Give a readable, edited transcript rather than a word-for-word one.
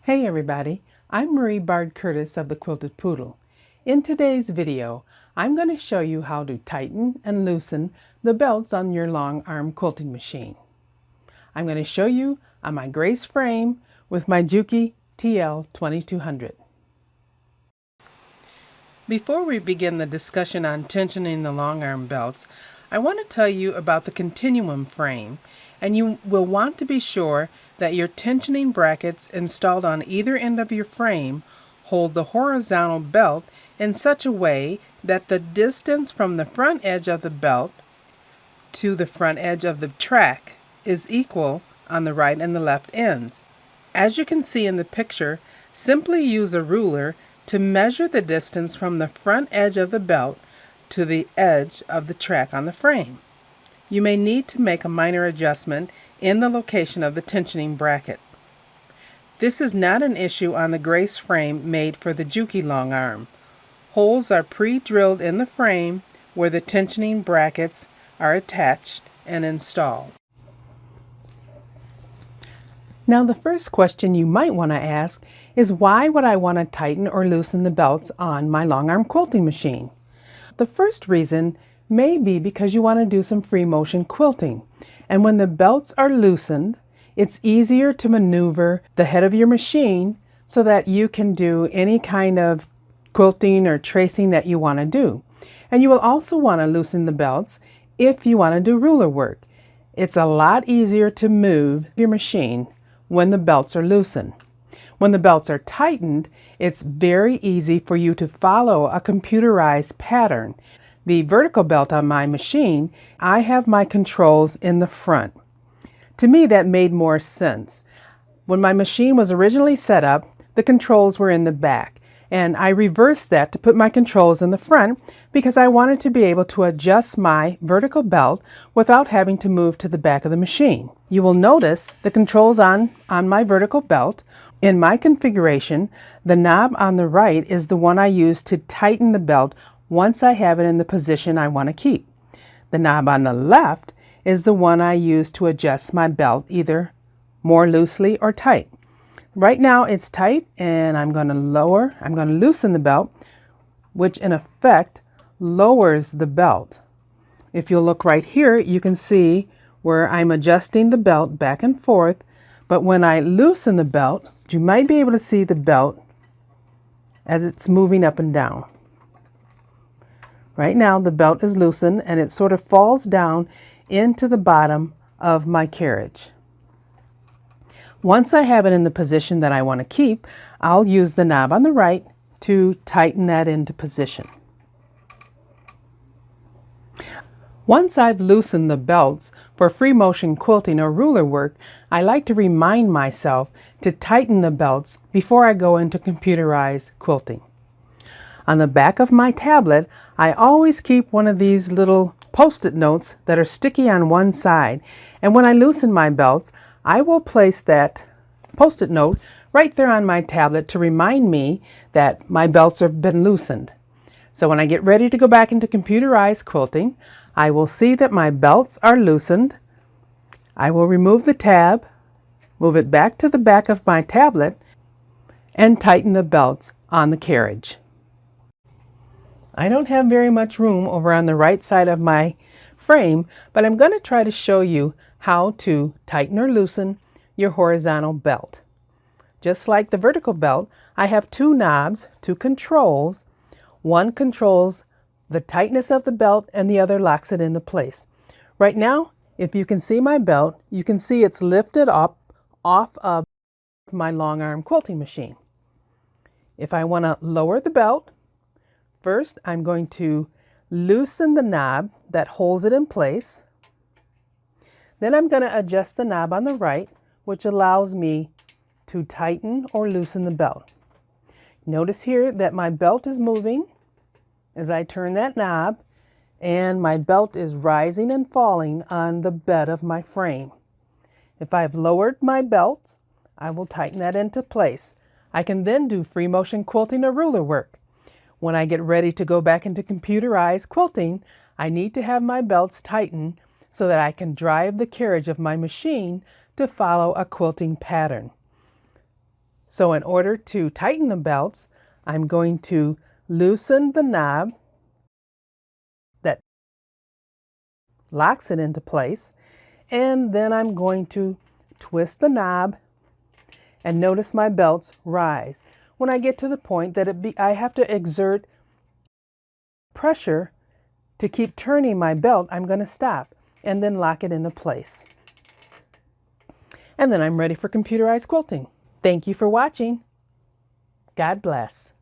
Hey everybody, I'm Marie Bard Curtis of the Quilted Poodle. In today's video, I'm going to show you how to tighten and loosen the belts on your long arm quilting machine. I'm going to show you on my Grace frame with my Juki TL2200. Before we begin the discussion on tensioning the long arm belts, I want to tell you about the Continuum frame, and you will want to be sure that your tensioning brackets installed on either end of your frame hold the horizontal belt in such a way that the distance from the front edge of the belt to the front edge of the track is equal on the right and the left ends. As you can see in the picture, simply use a ruler to measure the distance from the front edge of the belt to the edge of the track on the frame. You may need to make a minor adjustment in the location of the tensioning bracket. This is not an issue on the Grace frame made for the Juki long arm. Holes are pre-drilled in the frame where the tensioning brackets are attached and installed. Now the first question you might want to ask is, why would I want to tighten or loosen the belts on my long arm quilting machine? The first reason may be because you want to do some free motion quilting, and when the belts are loosened, it's easier to maneuver the head of your machine so that you can do any kind of quilting or tracing that you want to do. And you will also want to loosen the belts if you want to do ruler work. It's a lot easier to move your machine when the belts are loosened. When the belts are tightened, it's very easy for you to follow a computerized pattern. The vertical belt on my machine, I have my controls in the front. To me, that made more sense. When my machine was originally set up, the controls were in the back, and I reversed that to put my controls in the front because I wanted to be able to adjust my vertical belt without having to move to the back of the machine. You will notice the controls on my vertical belt. In my configuration, the knob on the right is the one I use to tighten the belt once I have it in the position I want to keep. The knob on the left is the one I use to adjust my belt either more loosely or tight. Right now it's tight, and I'm going to loosen the belt, which in effect lowers the belt. If you look right here, you can see where I'm adjusting the belt back and forth, but when I loosen the belt, you might be able to see the belt as it's moving up and down. Right now the belt is loosened and it sort of falls down into the bottom of my carriage. Once I have it in the position that I want to keep, I'll use the knob on the right to tighten that into position. Once I've loosened the belts for free motion quilting or ruler work, I like to remind myself to tighten the belts before I go into computerized quilting. On the back of my tablet, I always keep one of these little post-it notes that are sticky on one side, and when I loosen my belts, I will place that post-it note right there on my tablet to remind me that my belts have been loosened. So when I get ready to go back into computerized quilting, I will see that my belts are loosened. I will remove the tab, move it back to the back of my tablet, and tighten the belts on the carriage. I don't have very much room over on the right side of my frame, but I'm going to try to show you how to tighten or loosen your horizontal belt. Just like the vertical belt, I have two knobs, two controls. One controls the tightness of the belt and the other locks it into place. Right now, if you can see my belt, you can see it's lifted up off of my long arm quilting machine. If I want to lower the belt, first I'm going to loosen the knob that holds it in place. Then I'm going to adjust the knob on the right, which allows me to tighten or loosen the belt. Notice here that my belt is moving as I turn that knob, and my belt is rising and falling on the bed of my frame. If I've lowered my belt, I will tighten that into place. I can then do free motion quilting or ruler work. When I get ready to go back into computerized quilting, I need to have my belts tightened so that I can drive the carriage of my machine to follow a quilting pattern. So in order to tighten the belts, I'm going to loosen the knob that locks it into place, and then I'm going to twist the knob and notice my belts rise. When I get to the point that I have to exert pressure to keep turning my belt, I'm going to stop and then lock it into place. And then I'm ready for computerized quilting. Thank you for watching. God bless.